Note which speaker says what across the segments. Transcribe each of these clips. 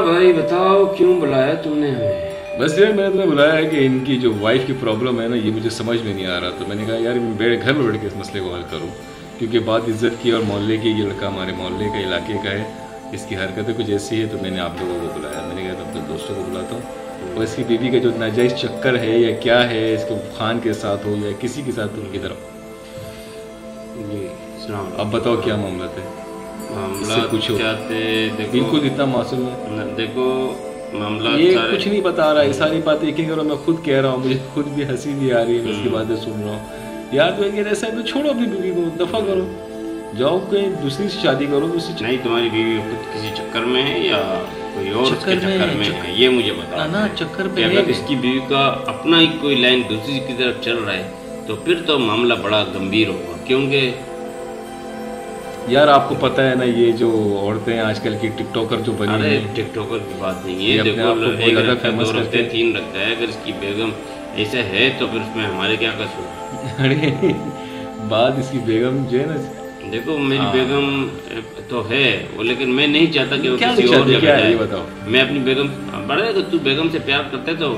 Speaker 1: भाई बताओ क्यों बुलाया तुमने हमें?
Speaker 2: बस यार मैंने तुम्हें बुलाया है कि इनकी जो वाइफ की प्रॉब्लम है ना, ये मुझे समझ में नहीं आ रहा। तो मैंने कहा यार घर में बैठ के इस मसले को हल करूँ, क्योंकि बात इज्जत की और मोहल्ले की, ये लड़का हमारे मोहल्ले का इलाके का है, इसकी हरकतें कुछ ऐसी है। तो मैंने आप लोगों को बुलाया। मैंने कहा अपने दोस्तों को बुलाता हूँ, और इसकी बीवी का जो नाजायज़ चक्कर है या क्या है, इसको खान के साथ हो या किसी के साथ, उनकी तरफ अब बताओ क्या मामला है?
Speaker 1: मामला
Speaker 2: पूछो।
Speaker 1: देखो
Speaker 2: बिल्कुल इतना मासूम है।
Speaker 1: देखो मामला
Speaker 2: ये कुछ नहीं बता रहा है, सारी बातें एक ही करो। मैं खुद कह रहा हूँ, मुझे खुद भी हंसी भी आ रही है, इसकी बातें सुन रहा हूँ। यार तो अगर ऐसा है तो छोड़ो अपनी बीवी को, दफा करो, जाओ कहीं दूसरी से शादी करो। दूसरी
Speaker 1: नहीं, तुम्हारी बीवी खुद किसी चक्कर में है या कोई और उसके चक्कर में है, ये मुझे बताओ
Speaker 2: ना। चक्कर पे
Speaker 1: अगर इसकी बीवी का अपना ही कोई लाइन दूसरी की तरफ चल रहा है तो फिर तो मामला बड़ा गंभीर होगा, क्योंकि
Speaker 2: यार आपको पता है ना, ये जो औरतें आजकल की टिकटॉकर जो बनी
Speaker 1: अरे
Speaker 2: हैं,
Speaker 1: टिकटॉकर की बात नहीं है।
Speaker 2: अपने आप को बहुत ज़्यादा फेमस करते हैं।
Speaker 1: 3 रखता है, अगर इसकी बेगम ऐसा है तो फिर उसमें हमारे क्या कसूर?
Speaker 2: अरे बात इसकी बेगम जो है ना,
Speaker 1: देखो मेरी बेगम तो है वो, लेकिन मैं नहीं चाहता कि वो
Speaker 2: क्या
Speaker 1: किसी और
Speaker 2: क्या है ये बताओ।
Speaker 1: मैं अपनी बेगम बड़ा है, तू बेगम से प्यार करते तो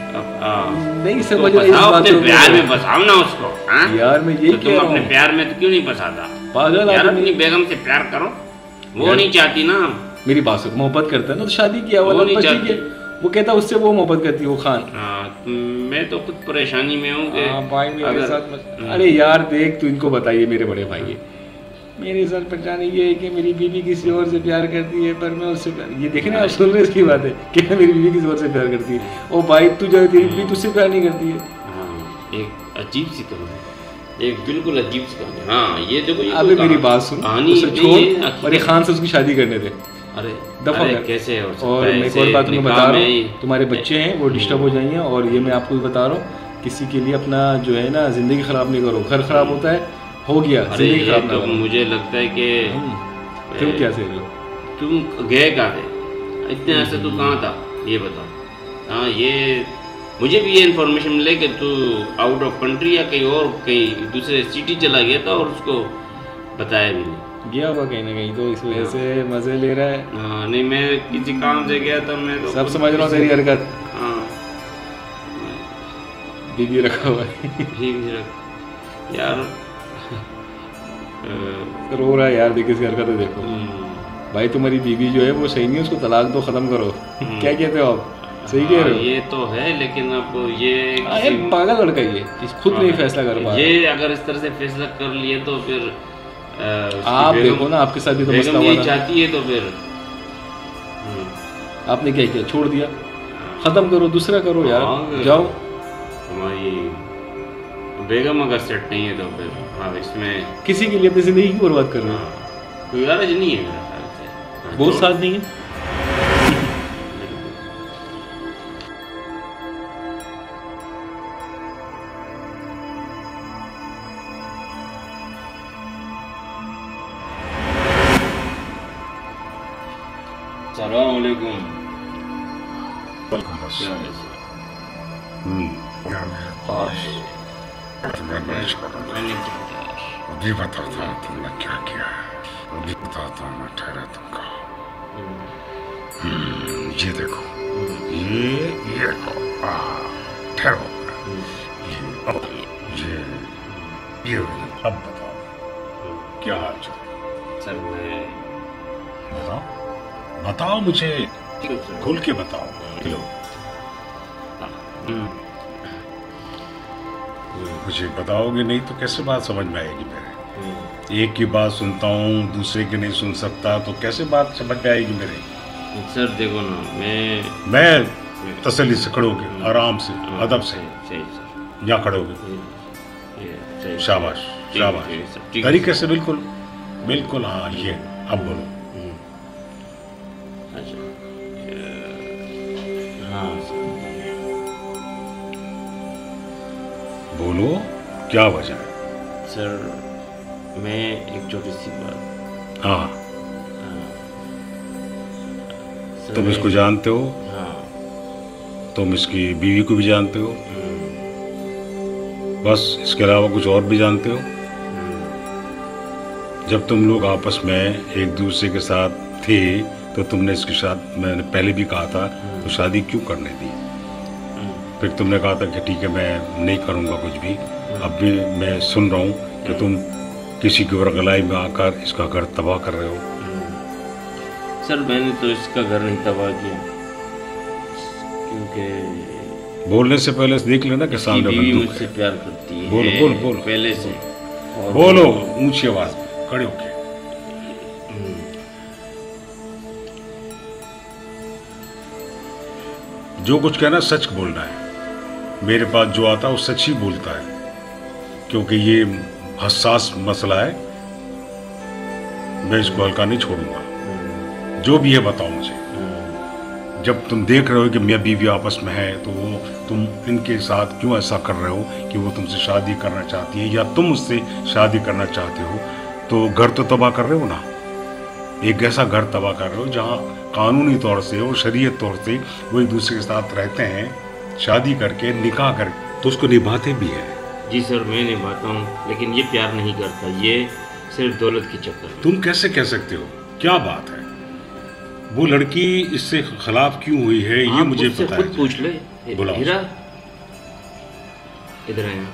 Speaker 2: नहीं समझ
Speaker 1: तो
Speaker 2: रहा इस बात
Speaker 1: अपने
Speaker 2: को।
Speaker 1: प्यार में फंसाओ ना उसको।
Speaker 2: यार मैं यही
Speaker 1: तो तुम अपने प्यार में तो क्यों नहीं फंसाता?
Speaker 2: पागल
Speaker 1: यार
Speaker 2: आदमी।
Speaker 1: अपनी बेगम से प्यार करो, वो नहीं चाहती ना।
Speaker 2: मेरी बात सुन, मोहब्बत करता है ना तो शादी किया
Speaker 1: वो नहीं चाहती।
Speaker 2: वो कहता उससे वो मोहब्बत करती है, वो खान।
Speaker 1: मैं तो खुद परेशानी में हूँ कि
Speaker 2: भाई मेरे साथ अरे यार देख, तू इनको बताइए, मेरे बड़े भाई है, मेरे साथ परेशानी ये है कि मेरी बीवी किसी और से प्यार करती है, पर मैं उससे ये देखना आप सुन रहे इसकी बात है कि मेरी बीवी किसी और से प्यार करती है। ओ भाई तू जो तेरी बीवी तुझसे प्यार नहीं करती है।
Speaker 1: एक अजीब सी कहानी, एक बिल्कुल अजीब सी कहानी। हाँ ये देखो,
Speaker 2: अबे मेरी बात सुन, उसे छोड़ और ये खान से उसकी शादी करने दे।
Speaker 1: अरे
Speaker 2: दफा
Speaker 1: अरे कैसे हो सकता
Speaker 2: और
Speaker 1: है?
Speaker 2: मैं एक और बात तुम्हें बता रहा हूँ, तुम्हारे
Speaker 1: मैं-
Speaker 2: बच्चे हैं वो डिस्टर्ब हो जाएंगे, और ये मैं आपको भी बता रहा हूँ, किसी के लिए अपना जो है ना जिंदगी खराब नहीं करो। घर खराब होता है, हो गया,
Speaker 1: अरे
Speaker 2: जिंदगी
Speaker 1: ये
Speaker 2: खराब ना
Speaker 1: तो
Speaker 2: करो।
Speaker 1: मुझे लगता है कि
Speaker 2: क्यों क्या से रहे हो?
Speaker 1: तुम गए कहाँ थे इतने ऐसे? तू कहाँ था ये बताओ। हाँ ये मुझे भी ये इन्फॉर्मेशन मिले कि तू आउट ऑफ कंट्री या कहीं और कहीं दूसरे सिटी चला गया था और उसको बताया भी नहीं।
Speaker 2: गया होगा कहीं ना कहीं, तो इस वजह से मजे ले रहा है।
Speaker 1: हाँ नहीं, मैं किसी काम से गया था, मैं तो
Speaker 2: सब समझ रहा हूँ तेरी हरकत।
Speaker 1: हाँ
Speaker 2: बीबी रखा हुआ है
Speaker 1: भी यार
Speaker 2: रो रहा है यार, देख इसकी हरकत देखो। भाई तुम्हारी बीबी जो है वो सही नहीं है, उसको तलाक दो, खत्म करो। क्या कहते हो आप? सही कह रहे हो?
Speaker 1: ये तो है, लेकिन अब ये
Speaker 2: यार पागल लड़का ये खुद नहीं फैसला कर पा रहा।
Speaker 1: ये अगर इस तरह से फैसला कर लिए तो फिर
Speaker 2: आप देखो ना, आपके साथ भी तो मसला हुआ था।
Speaker 1: चाहती है तो फिर
Speaker 2: आपने क्या किया? छोड़ दिया, खत्म करो, दूसरा करो यार, जाओ।
Speaker 1: हमारी बेगम अगर सेट नहीं है तो फिर हाँ इसमें
Speaker 2: किसी के लिए अपनी जिंदगी की बर्बाद कर रहे हो।
Speaker 1: कोई गरज नहीं है मेरे ख्याल से।
Speaker 2: बहुत साथ नहीं है।
Speaker 1: अस्सलामुअलैकुम।
Speaker 3: अभी बताता हूँ तुमने क्या किया है, अभी बताता हूँ मैं, ठहरा तुमको। ये देखो, ये ठहरो, ये अब बताओ क्या हाल चाल?
Speaker 1: सर मैं
Speaker 3: बताओ मुझे, खुल के बताओ। मुझे बताओगे नहीं तो कैसे बात समझ में आएगी मेरे? एक की बात सुनता हूँ, दूसरे की नहीं सुन सकता, तो कैसे बात समझ में आएगी मेरे?
Speaker 1: सर देखो ना,
Speaker 3: मैं तसल्ली से खड़ोगे, आराम से, अदब से यहाँ खड़ोगे। शाबाश शाबाश, तरीके से, बिल्कुल बिल्कुल। हाँ ये अब बोलो।
Speaker 1: हाँ
Speaker 3: बोलो क्या वजह है?
Speaker 1: सर मैं एक छोटी सी बात।
Speaker 3: हाँ
Speaker 1: सर
Speaker 3: तुम इसको जानते हो?
Speaker 1: हाँ।
Speaker 3: तुम इसकी बीवी को भी जानते हो? बस इसके अलावा कुछ और भी जानते हो? जब तुम लोग आपस में एक दूसरे के साथ थे तो तुमने इसके साथ, मैंने पहले भी कहा था, तो शादी क्यों करने दी? फिर तुमने कहा था कि ठीक है मैं नहीं करूँगा कुछ भी। अब भी मैं सुन रहा हूँ कि तुम किसी की वरगलाई में आकर इसका घर तबाह कर रहे हो।
Speaker 1: सर मैंने तो इसका घर नहीं तबाह किया, क्योंकि
Speaker 3: बोलने से पहले देख लेना कि सामने
Speaker 1: बीवी
Speaker 3: बंदूक
Speaker 1: मुझसे
Speaker 3: है।
Speaker 1: प्यार करती है।
Speaker 3: बोलो, बोलो, बोलो।
Speaker 1: पहले से। और
Speaker 3: बोलो ऊंची आवाज में, खड़े होके। जो कुछ कहना सच बोलना है। मेरे पास जो आता है वो सच ही बोलता है, क्योंकि ये हसास मसला है। मैं इसको हल्का नहीं छोड़ूंगा। जो भी है बताओ मुझे। जब तुम देख रहे हो कि मियाँ बीवी आपस में है, तो वो तुम इनके साथ क्यों ऐसा कर रहे हो कि वो तुमसे शादी करना चाहती है या तुम उससे शादी करना चाहते हो? तो घर तो तबाह कर रहे हो ना। एक ऐसा घर तबाह कर रहे हो जहाँ कानूनी तौर से और शरीयत तौर से वो एक दूसरे के साथ रहते हैं, शादी करके, निकाह करके, तो उसको निभाते भी है।
Speaker 1: जी सर मैं निभाता हूँ, लेकिन ये प्यार नहीं करता, ये सिर्फ दौलत की चक्कर है।
Speaker 3: तुम कैसे कह सकते हो? क्या बात है? वो लड़की इससे खिलाफ क्यों हुई है ये मुझे पता
Speaker 1: खुद
Speaker 3: है।
Speaker 1: पूछ ले।
Speaker 3: बुलाओ।
Speaker 1: हीरा इधर आया।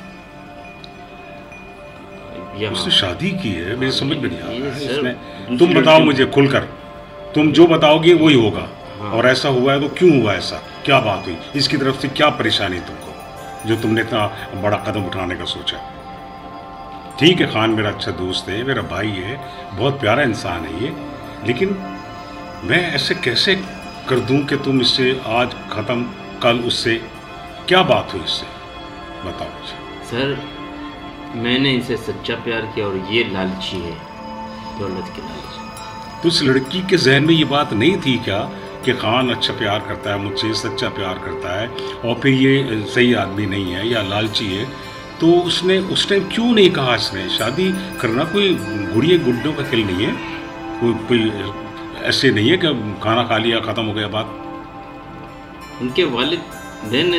Speaker 3: उसने शादी की है, मेरी समझ में नहीं आ रहा है
Speaker 1: सर,
Speaker 3: इसमें।
Speaker 1: दूसरी
Speaker 3: तुम बताओ
Speaker 1: लड़की-
Speaker 3: मुझे खुलकर, तुम जो बताओगे वही होगा।
Speaker 1: हाँ।
Speaker 3: और ऐसा हुआ है तो क्यों हुआ ऐसा? क्या बात हुई? इसकी तरफ से क्या परेशानी तुमको, जो तुमने इतना बड़ा कदम उठाने का सोचा? ठीक है, खान मेरा अच्छा दोस्त है, मेरा भाई है, बहुत प्यारा इंसान है ये, लेकिन मैं ऐसे कैसे कर दूं कि तुम इससे आज खत्म, कल उससे? क्या बात हुई इससे? बताओ मुझे।
Speaker 1: सर मैंने इनसे सच्चा प्यार किया और ये लालची है, दौलत की लालची।
Speaker 3: तो उस लड़की के जहन में ये बात नहीं थी क्या कि खान अच्छा प्यार करता है मुझसे, सच्चा प्यार करता है, और फिर ये सही आदमी नहीं है या लालची है? तो उसने उस टाइम क्यों नहीं कहा? इसने शादी करना कोई गुड़िया गुड्डों का खेल नहीं है, कोई ऐसे नहीं है कि खाना खा लिया ख़त्म हो गया बात।
Speaker 1: उनके वालिदैन ने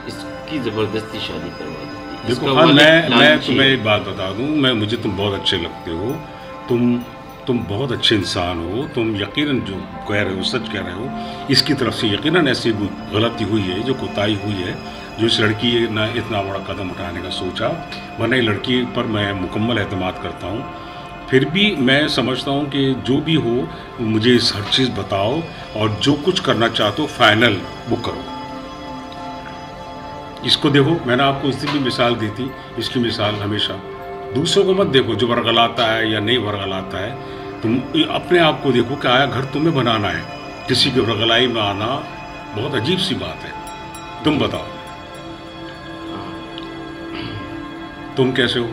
Speaker 1: इसकी ज़बरदस्ती शादी करवा दी थी।
Speaker 3: देखो
Speaker 1: इसका
Speaker 3: हाँ,
Speaker 1: वालिद
Speaker 3: मैं
Speaker 1: लालची
Speaker 3: तुम्हें
Speaker 1: है।
Speaker 3: एक बात बता दूं, मुझे तुम बहुत अच्छे लगते हो। तुम बहुत अच्छे इंसान हो। तुम यकीनन जो कह रहे हो सच कह रहे हो। इसकी तरफ से यकीनन ऐसी गलती हुई है, जो कोताही हुई है, जो इस लड़की ने इतना बड़ा कदम उठाने का सोचा। वरना ये लड़की पर मैं मुकम्मल एतमाद करता हूँ। फिर भी मैं समझता हूँ कि जो भी हो मुझे इस हर चीज़ बताओ, और जो कुछ करना चाहते हो फाइनल वो करो। इसको देखो, मैंने आपको इस दिन भी मिसाल दी थी, इसकी मिसाल हमेशा दूसरों को मत देखो जो वर्गलाता है या नहीं वर्गलाता है। तुम अपने आप को देखो कि आया घर तुम्हें बनाना है। किसी की वर्गलाई में आना बहुत अजीब सी बात है। तुम बताओ तुम कैसे हो?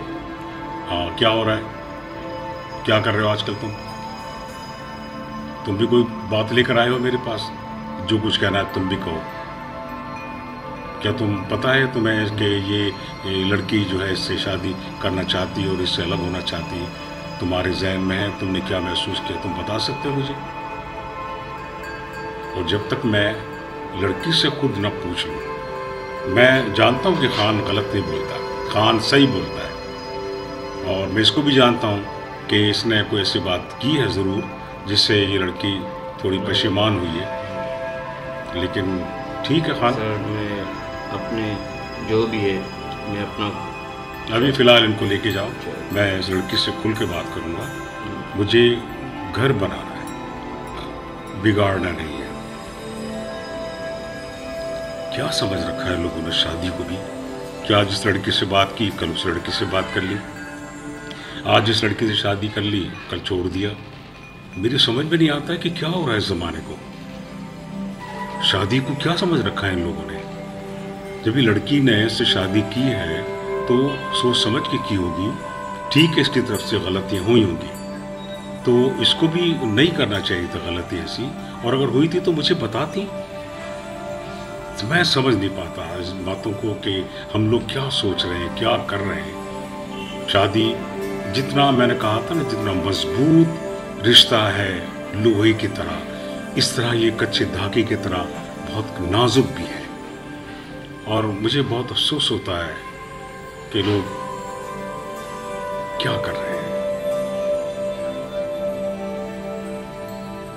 Speaker 3: हाँ, क्या हो रहा है? क्या कर रहे हो आजकल तुम भी कोई बात लेकर आए हो मेरे पास? जो कुछ कहना है तुम भी कहो। क्या तुम पता है तुम्हें कि ये लड़की जो है इससे शादी करना चाहती है और इससे अलग होना चाहती है? तुम्हारे जहन में है, तुमने क्या महसूस किया? तुम बता सकते हो मुझे? और जब तक मैं लड़की से खुद न पूछ लूँ, मैं जानता हूँ कि खान गलत नहीं बोलता, खान सही बोलता है। और मैं इसको भी जानता हूँ कि इसने कोई ऐसी बात की है ज़रूर जिससे ये लड़की थोड़ी परेशान हुई है। लेकिन ठीक है खान,
Speaker 1: सर मैं अपने जो भी है मैं अपना
Speaker 3: अभी फ़िलहाल इनको लेके जाओ। मैं इस लड़की से खुल के बात करूँगा। मुझे घर बनाना है, बिगाड़ना नहीं है। क्या समझ रखा है लोगों ने शादी को भी? क्या आज इस लड़की से बात की, कल उस लड़की से बात कर ली, आज इस लड़की से शादी कर ली, कल छोड़ दिया। मेरी समझ में नहीं आता है कि क्या हो रहा है इस ज़माने को। शादी को क्या समझ रखा है इन लोगों ने? जब ये लड़की ने इससे शादी की है तो सोच समझ के की होगी। ठीक है, इसकी तरफ से गलतियाँ हुई होंगी, तो इसको भी नहीं करना चाहिए था गलती ऐसी। और अगर हुई थी तो मुझे बताती। तो मैं समझ नहीं पाता इस बातों को कि हम लोग क्या सोच रहे हैं, क्या कर रहे हैं। शादी जितना, मैंने कहा था ना, जितना मजबूत रिश्ता है लोहे की तरह, इस तरह ये कच्चे धागे की तरह बहुत नाजुक भी है। और मुझे बहुत अफसोस होता है कि लोग क्या कर रहे हैं।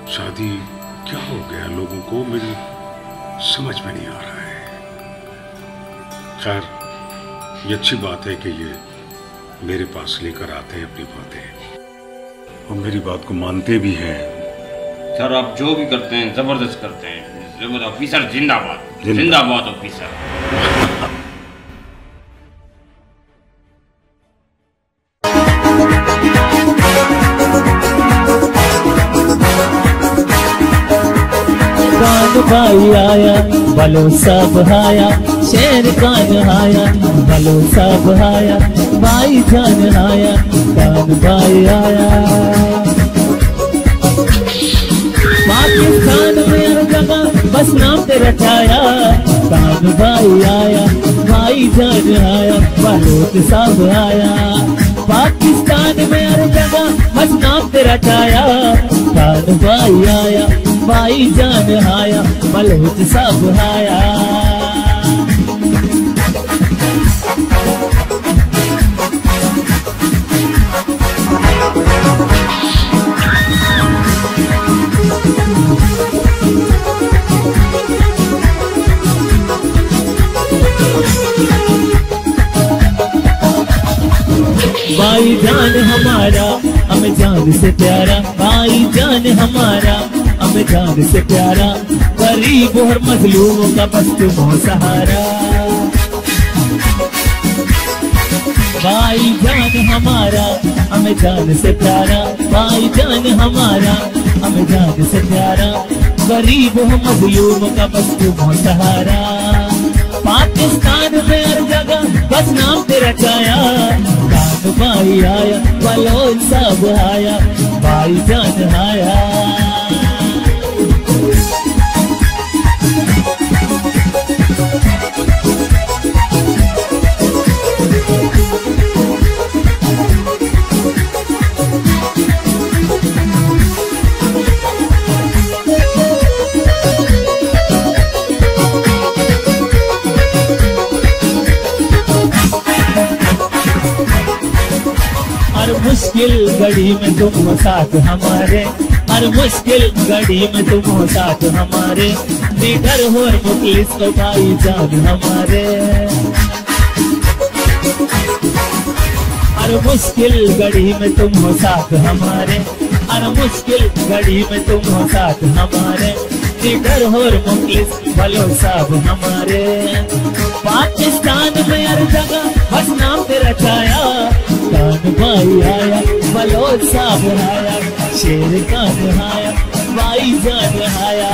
Speaker 3: शादी क्या हो गया लोगों को, मेरी समझ में नहीं आ रहा है। खैर, ये अच्छी बात है कि ये मेरे पास लेकर आते हैं अपनी बातें और मेरी बात को मानते भी हैं।
Speaker 1: सर आप जो भी करते हैं जबरदस्त करते हैं। ऑफिसर जिंदाबाद, जिंदाबाद ऑफिसर।
Speaker 4: भाई आया बलो सब आया, शेर कान आया बलो सब आया, भाई जान आया कान भाई आया। पाकिस्तान में हर जगह बस नाम तेरा छाया, कान भाई आया भाई जान आया बलोच सब आया। पाकिस्तान में हर जगह बस नाम तेरा छाया, कान भाई आया भाई जान आया बलोच सब आया। भाई जान हमारा हमें जान से प्यारा, भाई जान हमारा हमें जान से प्यारा, गरीब और मजलूमों का बस तुम हो सहारा। भाई जान हमारा हमें जान से प्यारा, भाई जान हमारा हमें जान से प्यारा, गरीब और मजलूमों का बस तुम हो सहारा। पाकिस्तान में हर जगह बस नाम तेरा छाया, कान भाई आया बलोच सब आया, भाई जान आया। हर मुश्किल घड़ी में तुम हो साथ हमारे, हर मुश्किल घड़ी में तुम हो साथ हमारे, निडर हो और मुखलिस को भाई जान हमारे। हर मुश्किल घड़ी में तुम हो साथ हमारे, हर मुश्किल घड़ी में तुम हो साथ हमारे, निडर हो और मुखलिस भलो सब हमारे। पाकिस्तान में हर जगह बस नाम तेरा छाया, कान भाई आया बलोच सब आया, शेर कान आया भाई जान आया।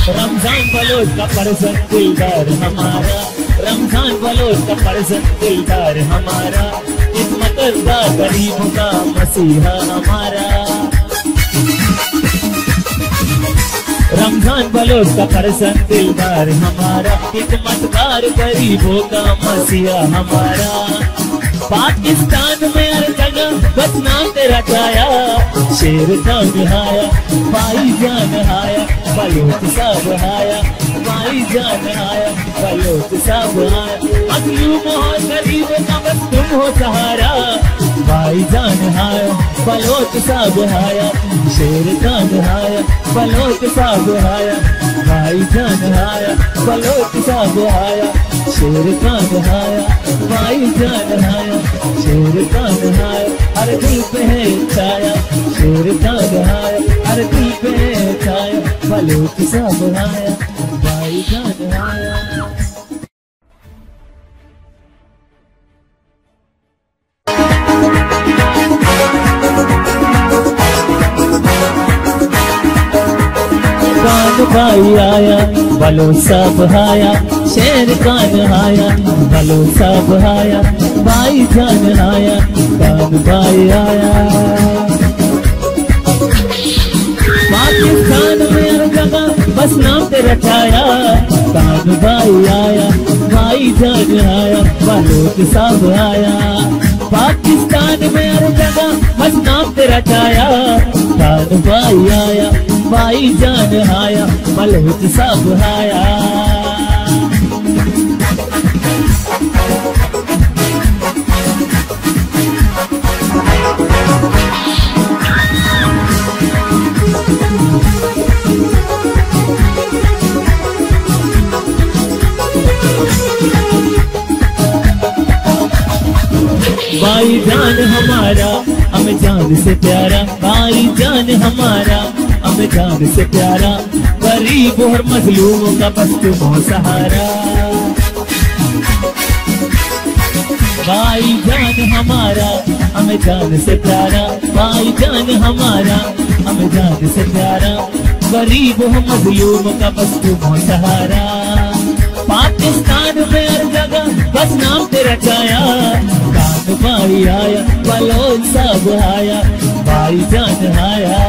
Speaker 4: रमजान बलोच का परसन दिलदार हमारा, रमजान बलोच का परसन दिलदार हमारा, किस्मत का गरीबों का मसीहा हमारा। रमजान बलोच का परसन दिलदार हमारा, किस्मतदार गरीबों का मसीहा हमारा। पाकिस्तान में हर जगह बस नाम तेरा छाया, शेर कान आया भाई जान आया बलोच सब आया, भाई जान आया बलोच सब आया। मजलूम और गरीब का बस तुम हो सहारा, भाई जान आया बलोच सब आया, शेर कान आया बलोच सब आया, भाई जान आया बलोच सब आया, शेर कान आया भाई जान आया, शेर कान आया हर दिल पे है छाया, शेर कान आया हर दिल पे है छाया, बलोच सब आया भाई जान आया। कान भाई आया बलोच सब आया, शेर कान आया बलोच सब आया, भाई जान आया कान भाई आया। पाकिस्तान में हर जगह बस नाम तेरा छाया, कान भाई आया भाई जान आया, बलोच साहब आया। पाकिस्तान में हर जगह बस नाम तेरा छाया। खान भाई आया, भाई जान आया, बलोच साहब आया। भाई जान हमारा हमें जान से प्यारा, भाई जान हमारा हमें जान से प्यारा। गरीब और मजलूमों का बस तुम हो सहारा। भाई जान हमारा हमें जान से प्यारा, भाई जान हमारा हमें जान से प्यारा। गरीब और मजलूमों का बस तुम हो सहारा। पाकिस्तान में हर जगह बस नाम तेरा छाया। खान भाई आया, बलोच साहब आया, भाई जान आया।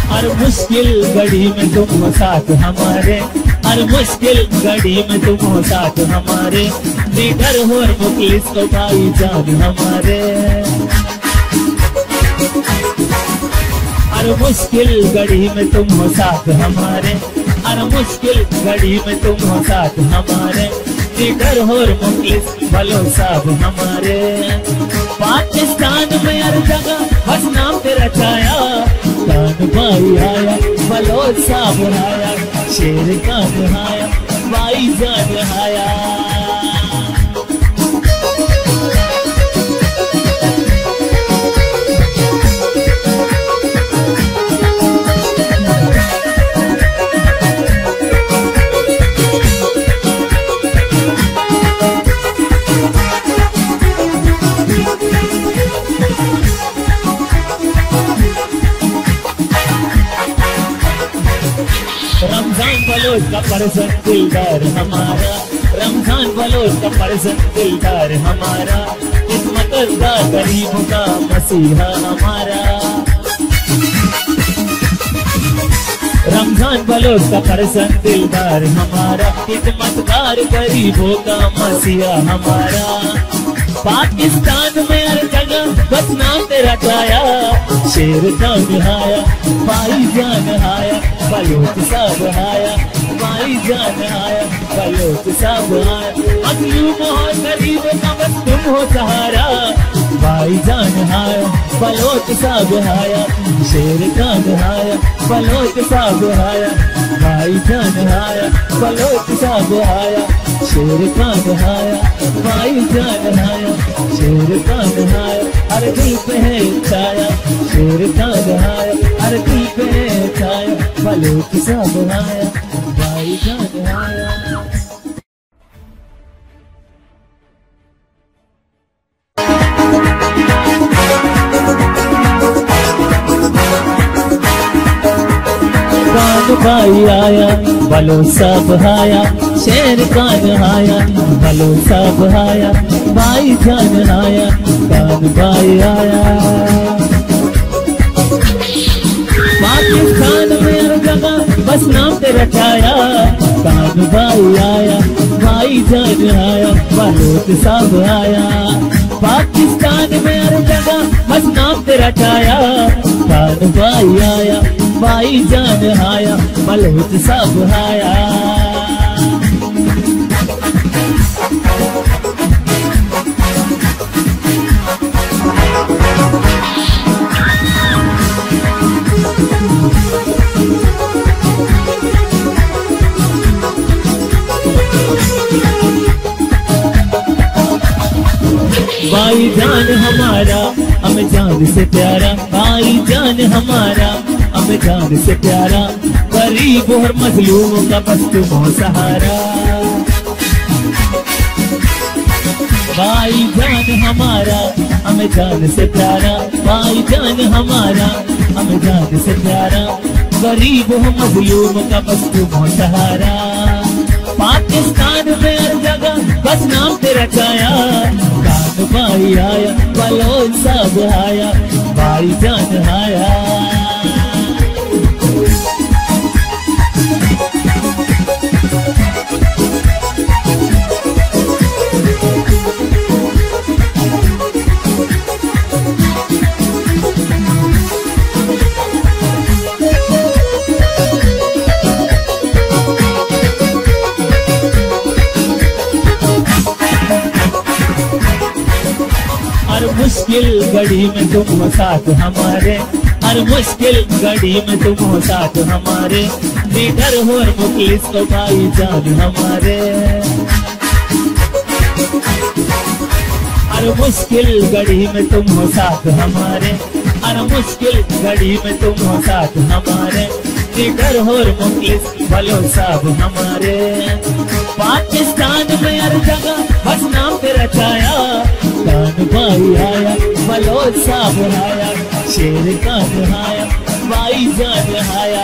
Speaker 4: हर मुश्किल घड़ी में तुम हो साथ हमारे, हर मुश्किल घड़ी में तुम हो साथ हमारे। लीडर हो और मुखलिस तो भाई जान हमारे। हर मुश्किल घड़ी में तुम हो साथ हमारे, हर मुश्किल घड़ी में तुम हो साथ हमारे। लीडर हो और मुखलिस बलोच साहब हमारे। पाकिस्तान में हर जगह बस नाम तेरा छाया। खान भाई आया, बलोच साहब आया, शेर खान आया, भाई जान आया। रमजान बलोच का परसन दिलदार हमारा, रमजान बलोच का परसन दिलदार हमारा। किस्मत का गरीबों का मसीहा हमारा। रमजान बलोच का परसन दिलदार हमारा। किस्मतदार गरीबों का मसीहा हमारा। पाकिस्तान में हर जगह बस नाम तेरा छाया। शेर खान आया, भाई जान आया, बलोच साहब आया, भाई जान आया, बलोच साहब आया। मजलूम और गरीबों का बस तुम हो सहारा। भाई जान आया, बलोच साहब आया, शेर खान आया, बलोच साहब आया, भाई जान आया, बलोच साहब आया, शेर खान आया, भाई जान आया, शेर खान आया। हर दिल पे है छाया, शेर खान आया, हर दिल पे है छाया, बलोच साहब आया, भाई जान आया। खान भाई आया, बलोच साहब आया, शेर खान आया, बलोच साहब आया, भाई जान आया, खान भाई आया। पाकिस्तान में हर जगह बस नाम तेरा छाया। खान भाई आया, भाई जान आया, बलोच साहब आया। पाकिस्तान में हर जगह बस नाम तेरा छाया। खान भाई आया, भाई जान आया, बलोच साहब आया। भाई जान हमारा हमें जान से प्यारा, भाई जान हमारा हमें जान से प्यारा। गरीब और मजलूमों का बस तुम हो सहारा। भाई जान हमारा हमें जान से प्यारा, भाई जान हमारा हमें जान से प्यारा, गरीब हो मजलूम का बस तुम हो सहारा। पाकिस्तान में हर जगह बस नाम तेरा छाया, जान भाई आया बलोच सब आया, भाई जान आया। हर मुश्किल घड़ी में तुम हो साथ हमारे, हर मुश्किल घड़ी में तुम हो साथ हमारे, लीडर हो और मुखलिस तो भाई जान हमारे। हर मुश्किल घड़ी में तुम हो साथ हमारे, हर मुश्किल घड़ी में तुम हो साथ हमारे, लीडर हो और मुखलिस भलो साहब हमारे। पाकिस्तान में हर जगह बस नाम तेरा छाया, कान भाई आया बलोच साहब आया, शेर कान आया भाई जान आया।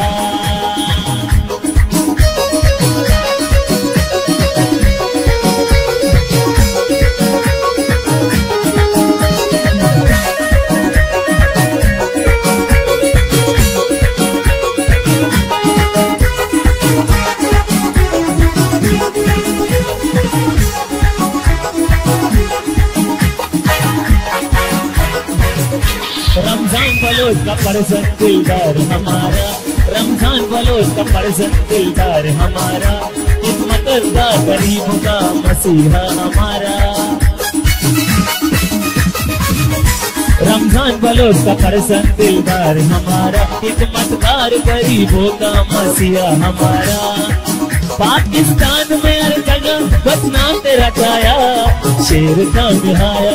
Speaker 4: रमजान बलोच का परसन दिलदार हमारा, रमजान बलोच का परसन दिलदार हमारा, खिदमतदा गरीबों का मसीहा हमारा। रमजान बलोच का परसन दिलदार हमारा, खिदमतदार गरीबों का मसीहा हमारा। पाकिस्तान में हर जगह बस नाम तेरा छाया, शेर का निहाया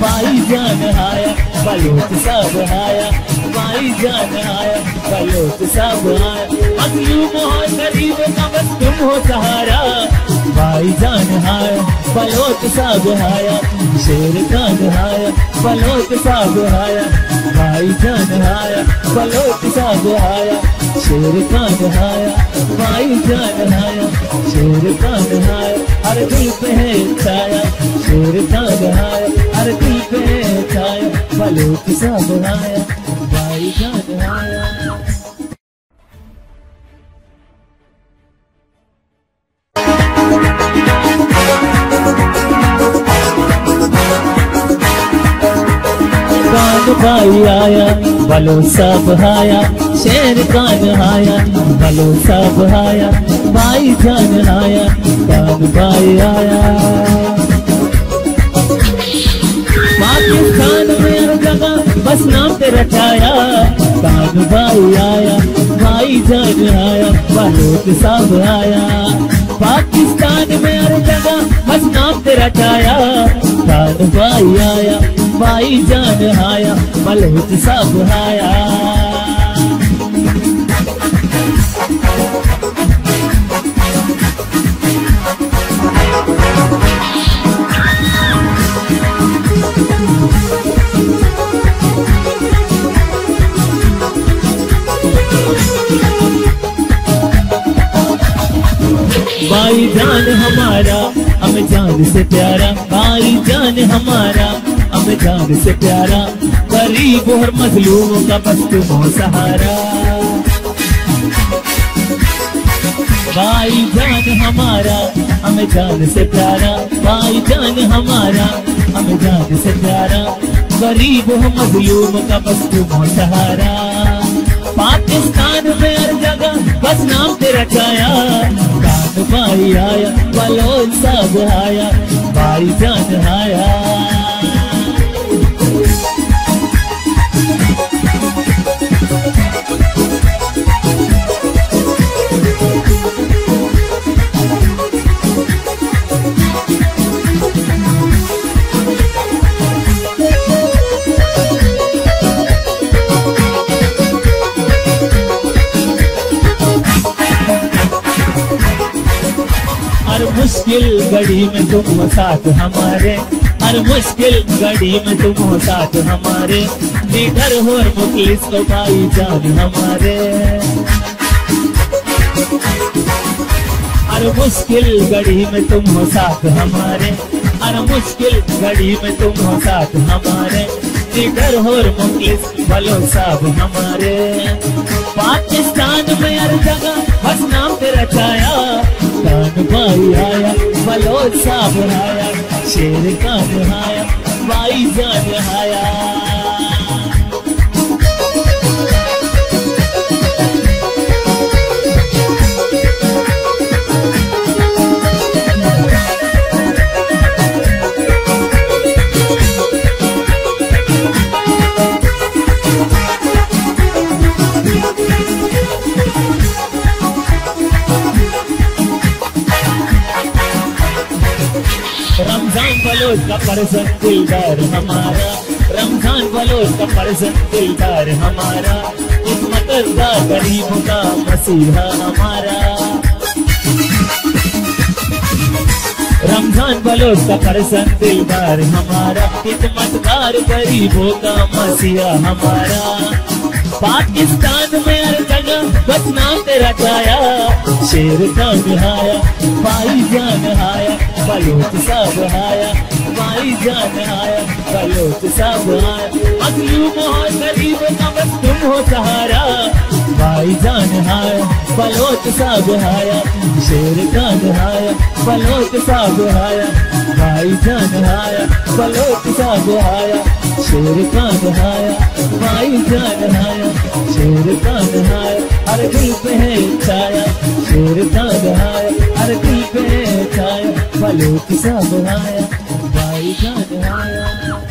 Speaker 4: भाई जान आया, बलोच सब आया भाई जान आया, बलोच सब आया। मजलूम हो गरीब का बस तुम हो सहारा, भाई जान आया बलोच सब आया, शेर का निहाया बलोच सब आया, भाई जान आया बलोच सब आया, शेर का निहाया भाई जान आया, शेर का निहाया हर दिल पे है छाया, शेर का निहाया हर दिल पे है छाया, बलोच सब आया भाई जान आया। कान भाई आया बलोच सब आया, शेर कान आया बलोच सब आया, भाई जान आया कान भाई आया। पाकिस्तान में हर जगह बस नाम तेरा छाया, कान भाई आया भाई जान आया बलोच सब आया। पाकिस्तान में हर जगह बस नाम तेरा छाया, कान भाई आया भाई जान आया बलोच सब आया। भाई जान हमारा हमें जान से प्यारा, भाई जान हमारा हमें जान से प्यारा, गरीब और मजलूमों का बस तुम हो सहारा। भाई जान हमारा हमें जान से प्यारा, भाई जान हमारा हमें जान से प्यारा, गरीब और मजलूमों का बस तुम हो सहारा। पाकिस्तान में हर जगह बस नाम तेरा छाया, कान भाई आया बलोच सब आया, भाई जान आया। मुश्किल घड़ी में तुम हो साथ हमारे, हर मुश्किल घड़ी में तुम हो साथ हमारे, लीडर हो और मुखलिस तो भाई जान हमारे। हर मुश्किल घड़ी में तुम हो साथ हमारे, हर मुश्किल घड़ी में तुम हो साथ हमारे, लीडर हो और मुखलिस भलो साहब हमारे। पाकिस्तान में हर जगह बस नाम तेरा छाया, कान भाई आया बलोच साहब आया, शेर कान आया भाई जान आया। रमजान बलोच का परसन दिलदार हमारा, रमजान बलोच का परसन दिलदार हमारा, हिम्मतदार गरीबों का मसीहा हमारा। रमजान बलोच का परसन दिलदार हमारा, हिम्मतदार गरीबों का मसीहा हमारा। पाकिस्तान में हर जगह बस नाम तेरा छाया, शेर खान आया भाई जान आया, बलोच साहब आया भाई जान आया, बलोच साहब आया। मजलूम हो गरीब का बस तुम हो सहारा, भाई जान आया बलोच साहब आया, शेर खान आया बलोच साहब आया, भाई जान आया बलोच साहब आया, शेर खान आया भाई जान आया, शेर खान आया हर दिल पे है छाया, शेर खान आया हर दिल पे है छाया, बलोच साहब आया भाई जान आया।